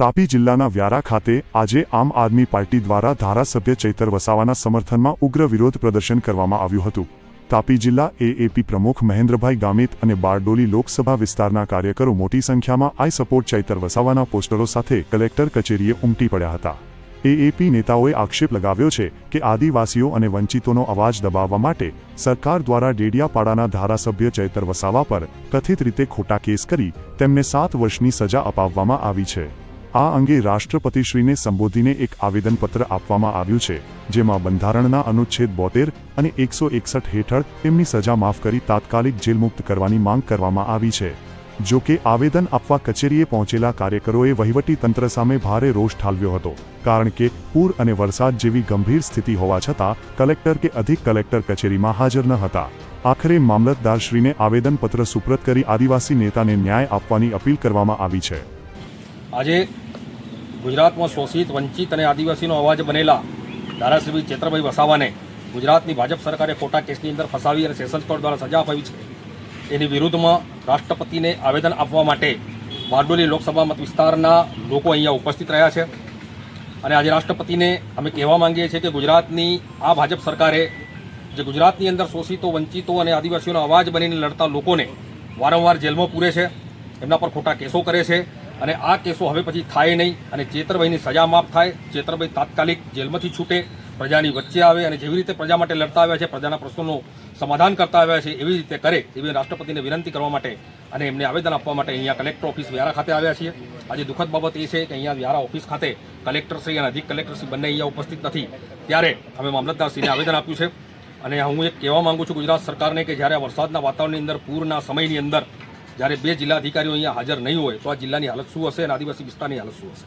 તાપી જિલ્લાના વ્યારા ખાતે આજે આમ આદમી પાર્ટી દ્વારા ધારાસભ્ય ચૈતર વસાવાના સમર્થનમાં ઉગ્ર વિરોધ પ્રદર્શન કરવામાં આવ્યું હતું। તાપી જિલ્લા એએપી પ્રમુખ મહેન્દ્રભાઈ ગામિત અને બારડોલી લોકસભા વિસ્તારના કાર્યકરો મોટી સંખ્યામાં આઈ સપોર્ટ ચૈતર વસાવાના પોસ્ટરો સાથે કલેક્ટર કચેરીએ ઉમટી પડ્યા હતા। એએપી નેતાઓએ આક્ષેપ લગાવ્યો છે કે આદિવાસીઓ અને વંચિતોનો અવાજ દબાવવા માટે સરકાર દ્વારા ડેડિયાપાડાના ધારાસભ્ય ચૈતર વસાવા પર કથિત રીતે ખોટા કેસ કરી તેમને 7 વર્ષની સજા અપાવવામાં આવી છે। આ અંગે રાષ્ટ્રપતિશ્રીને સંબોધીને એક આવેદનપત્ર આપવામાં આવ્યું છે, જેમાં બંધારણના અનુચ્છેદ 72 અને 161 હેઠળ તેમની સજા માફ કરી તાત્કાલિક જેલમુક્ત કરવાની માંગ કરવામાં આવી છે। જો કે આવેદન આપવા કચેરીએ પહોંચેલા કાર્યકરોએ વહીવટી તંત્ર સામે ભારે રોષ ઠાલવ્યો હતો, કારણ કે પૂર અને વરસાદ જેવી ગંભીર સ્થિતિ હોવા છતાં કલેક્ટર કે અધિક કલેક્ટર કચેરીમાં હાજર ન હતા। આખરે મામલતદારશ્રીને આવેદનપત્ર સુપ્રત કરી આદિવાસી નેતાને ન્યાય આપવાની અપીલ કરવામાં આવી છે। આજે ગુજરાતમાં શોષિત, વંચિત અને આદિવાસીનો અવાજ બનેલા ધારાસભ્ય ચૈતરભાઈ વસાવાને ગુજરાતની ભાજપ સરકારે ખોટા કેસની અંદર ફસાવી અને સેશન્સ કોર્ટ દ્વારા સજા અપાવી છે। એની વિરુદ્ધમાં રાષ્ટ્રપતિને આવેદન આપવા માટે બારડોલી લોકસભા મત વિસ્તારના લોકો અહીંયા ઉપસ્થિત રહ્યા છે અને આજે રાષ્ટ્રપતિને અમે કહેવા માંગીએ છીએ કે ગુજરાતની આ ભાજપ સરકારે જે ગુજરાતની અંદર શોષિતો, વંચિતો અને આદિવાસીઓનો અવાજ બનીને લડતા લોકોને વારંવાર જેલમાં પૂરે છે, એમના પર ખોટા કેસો કરે છે અને આ કેસો હવે પછી થાય નહીં અને ચૈતરભાઈની સજા માફ થાય, ચૈતરભાઈ તાત્કાલિક જેલમાંથી છૂટે, પ્રજાની વચ્ચે આવે અને જેવી રીતે પ્રજા માટે લડતા આવ્યા છે, પ્રજાના પ્રશ્નોનું સમાધાન કરતા આવ્યા છે, એવી રીતે કરે એવી રાષ્ટ્રપતિને વિનંતી કરવા માટે અને એમને આવેદન આપવા માટે અહીંયા કલેક્ટર ઓફિસ વ્યારા ખાતે આવ્યા છીએ। આજે દુઃખદ બાબત એ છે કે અહીંયા વ્યારા ઓફિસ ખાતે કલેક્ટરશ્રી અને અધિક કલેક્ટરશ્રી બંને અહીંયા ઉપસ્થિત નથી, ત્યારે અમે મામલતદારશ્રીને આવેદન આપ્યું છે અને હું એક કહેવા માંગુ છું ગુજરાત સરકારને કે જ્યારે વરસાદના વાતાવરણની અંદર, પૂરના સમયની અંદર જ્યારે 2 જિલ્લા અધિકારીઓ અહીંયા હાજર નહીં હોય તો આ જિલ્લાની હાલત શું હશે અને આદિવાસી વિસ્તારની હાલત શું હશે।